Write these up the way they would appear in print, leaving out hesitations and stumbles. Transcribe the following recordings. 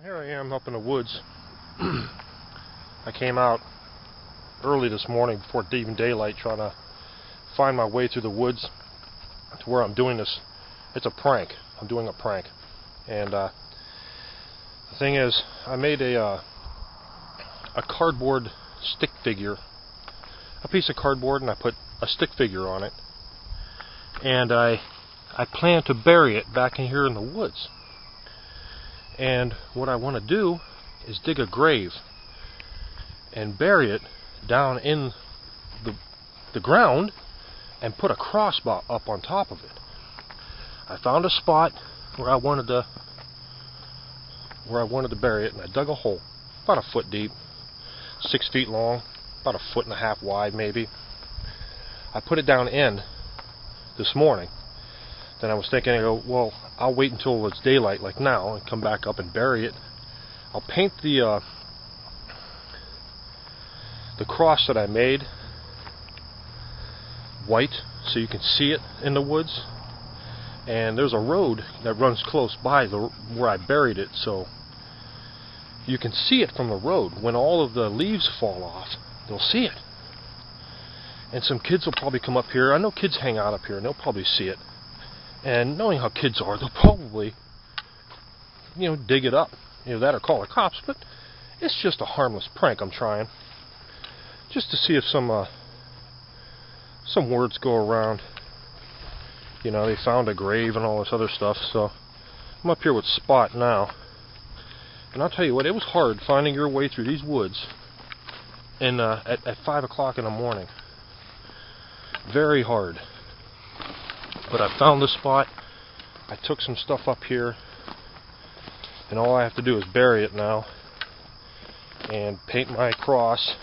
Here I am up in the woods. I came out early this morning before even daylight trying to find my way through the woods to where I'm doing this. It's a prank. I'm doing a prank. And the thing is, I made a cardboard stick figure. A piece of cardboard, and I put a stick figure on it. And I plan to bury it back in here in the woods. And what I want to do is dig a grave and bury it down in the ground and put a crossbar up on top of it. I found a spot where I wanted to bury it, and I dug a hole about a foot deep, 6 feet long, about a foot and a half wide maybe. I put it down in this morning. Then I was thinking, I go, well, I'll wait until it's daylight like now and come back up and bury it. I'll paint the cross that I made white so you can see it in the woods. And there's a road that runs close by where I buried it, so you can see it from the road. When all of the leaves fall off, they'll see it. And some kids will probably come up here. I know kids hang out up here and they'll probably see it. And knowing how kids are, they'll probably, dig it up. That or call the cops. But it's just a harmless prank I'm trying. Just to see if some words go around. They found a grave and all this other stuff. So I'm up here with Spot now. And I'll tell you what, it was hard finding your way through these woods at 5 o'clock in the morning. Very hard. But I found this spot. I took some stuff up here, and all I have to do is bury it now and paint my cross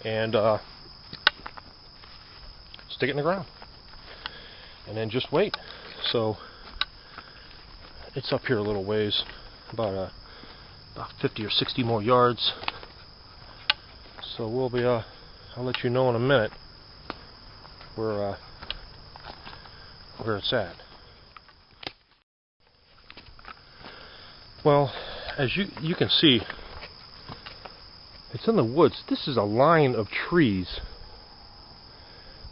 and stick it in the ground and then just wait. So it's up here a little ways, about 50 or 60 more yards. So we'll be I'll let you know in a minute where it's at. Well, as you can see, it's in the woods. This is a line of trees.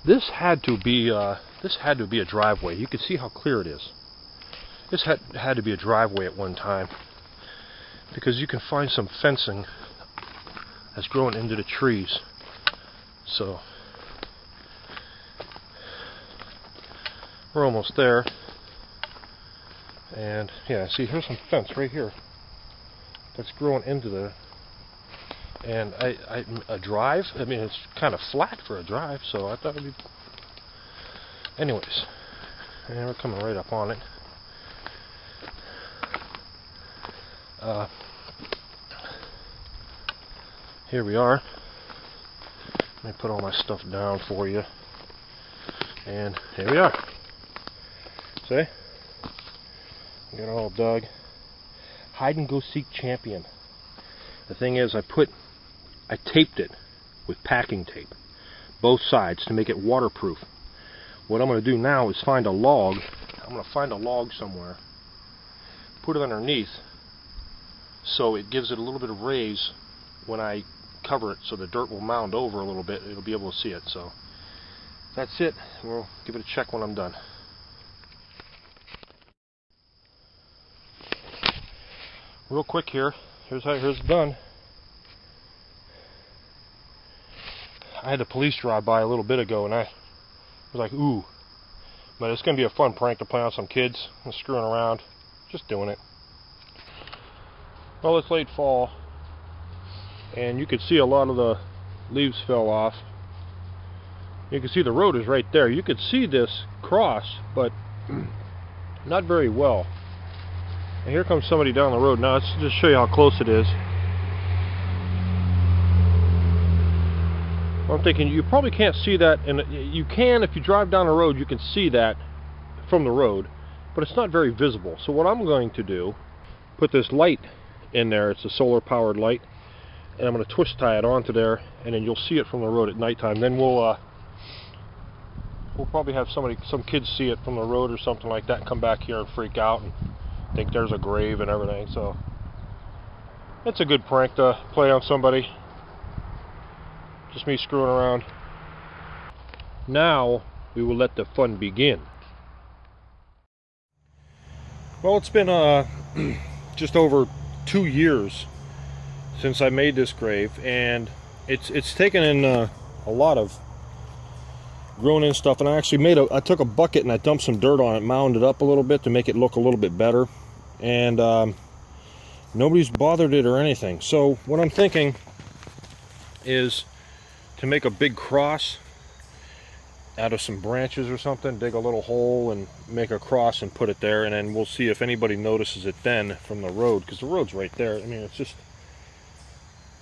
This had to be a driveway. You can see how clear it is. This had to be a driveway at one time, because you can find some fencing that's growing into the trees. So we're almost there. And yeah, see, here's some fence right here that's growing into there. And a drive, I mean, it's kind of flat for a drive, so I thought it'd be... Anyways, and we're coming right up on it. Here we are. Let me put all my stuff down for you. And here we are. See? Got it all dug. Hide and go seek champion. The thing is, I taped it with packing tape, both sides, to make it waterproof. What I'm going to do now is find a log. I'm going to find a log somewhere, put it underneath, so it gives it a little bit of raise when I cover it, so the dirt will mound over a little bit. It'll be able to see it. So that's it. We'll give it a check when I'm done. Real quick here. Here's it done. I had the police drive by a little bit ago, and I was like, ooh. But it's going to be a fun prank to play on some kids. I'm screwing around. Just doing it. Well, it's late fall, and you can see a lot of the leaves fell off. You can see the road is right there. You could see this cross, but not very well. And here comes somebody down the road. Now let's just show you how close it is. Well, I'm thinking you probably can't see that, and you can if you drive down the road. You can see that from the road, but it's not very visible. So what I'm going to do, put this light in there. It's a solar powered light, and I'm going to twist tie it onto there, and then you'll see it from the road at nighttime. Then we'll probably have some kids see it from the road or something like that and come back here and freak out and think there's a grave and everything. So it's a good prank to play on somebody. Just me screwing around. Now we will let the fun begin. Well, it's been just over 2 years since I made this grave, and it's taken in a lot of grown in stuff. And I took a bucket and I dumped some dirt on it, mounded it up a little bit to make it look a little bit better, and nobody's bothered it or anything. So what I'm thinking is to make a big cross out of some branches or something, dig a little hole and make a cross and put it there, and then we'll see if anybody notices it then from the road, because the road's right there. I mean, it's just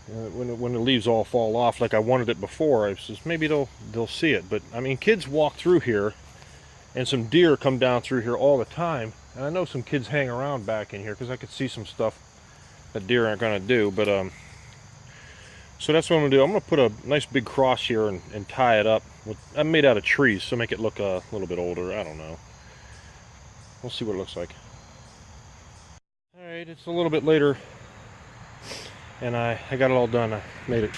when the leaves all fall off like I wanted it before, I says maybe they'll see it. But I mean, kids walk through here, and some deer come down through here all the time, and I know some kids hang around back in here because I could see some stuff that deer aren't going to do. But so that's what I'm going to do. I'm going to put a nice big cross here and tie it up. I'm made out of trees, so make it look a little bit older. I don't know. We'll see what it looks like. Alright, it's a little bit later, and I got it all done. I made it.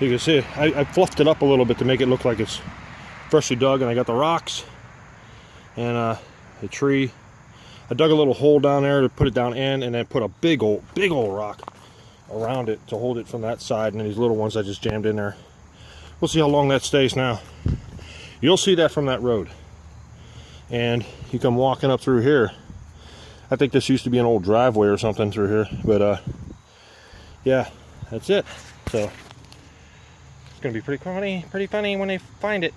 You can see I fluffed it up a little bit to make it look like it's freshly dug, and I got the rocks and the tree. I dug a little hole down there to put it down in, and then put a big old rock around it to hold it from that side, and then these little ones I just jammed in there. We'll see how long that stays now. You'll see that from that road. And you come walking up through here. I think this used to be an old driveway or something through here, but yeah, that's it. So it's gonna be pretty funny when they find it.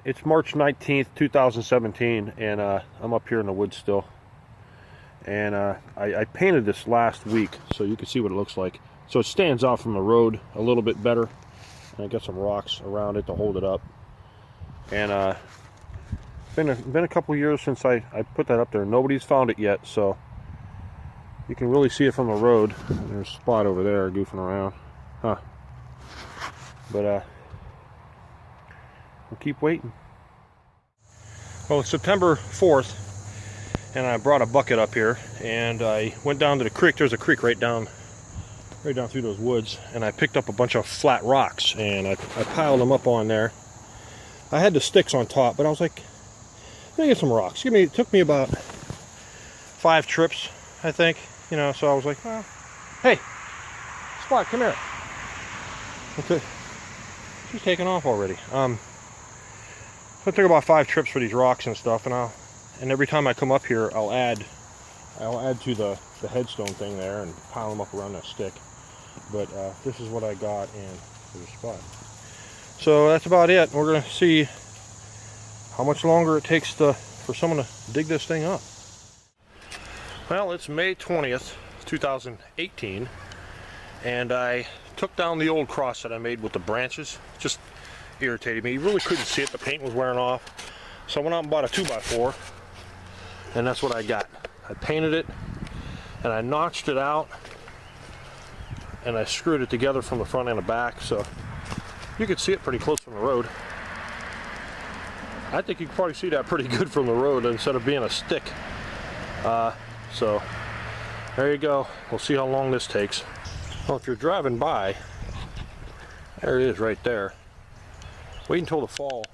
It's March 19th, 2017, and I'm up here in the woods still. And I painted this last week so you can see what it looks like. So it stands out from the road a little bit better. And I got some rocks around it to hold it up. And been a couple years since I put that up there. Nobody's found it yet, so you can really see it from the road. There's a spot over there goofing around. Huh. But we'll keep waiting. Well, it's September 4th. And I brought a bucket up here, and I went down to the creek. There's a creek right down through those woods, and I picked up a bunch of flat rocks, and I piled them up on there. I had the sticks on top, but I was like, let me get some rocks. It took me about 5 trips, I think, you know. So I was like, well, hey, Spot, come here. Okay, she's taking off already. So it took about 5 trips for these rocks and stuff, and every time I come up here, I'll add to the headstone thing there and pile them up around that stick. But this is what I got in for the spot. So that's about it. We're going to see how much longer it takes for someone to dig this thing up. Well, it's May 20th, 2018, and I took down the old cross that I made with the branches. Just irritated me. You really couldn't see it. The paint was wearing off. So I went out and bought a 2x4. And that's what I got. I painted it, and I notched it out, and I screwed it together from the front and the back, so you could see it pretty close from the road. I think you can probably see that pretty good from the road instead of being a stick. So there you go. We'll see how long this takes. Well, if you're driving by, there it is right there. Wait until the fall.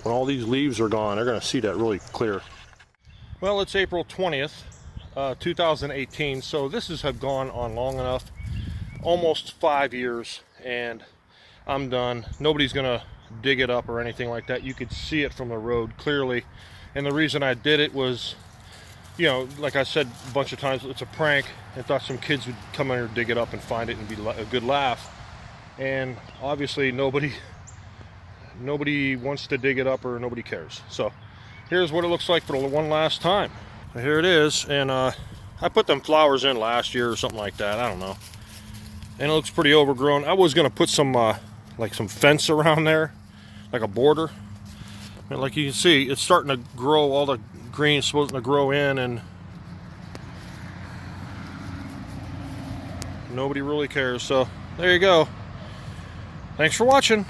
When all these leaves are gone, they're going to see that really clear. Well, it's April 20th, 2018, so this has gone on long enough, almost 5 years, and I'm done. Nobody's gonna dig it up or anything like that. You could see it from the road clearly, and the reason I did it was, you know, like I said a bunch of times, it's a prank. I thought some kids would come in here, dig it up and find it and be a good laugh, and obviously nobody wants to dig it up, or nobody cares. So here's what it looks like for the one last time. So here it is, and I put them flowers in last year or something like that, I don't know, and it looks pretty overgrown. I was gonna put some like some fence around there, like a border, and like you can see, it's starting to grow. All the green's supposed to grow in, and nobody really cares. So there you go. Thanks for watching.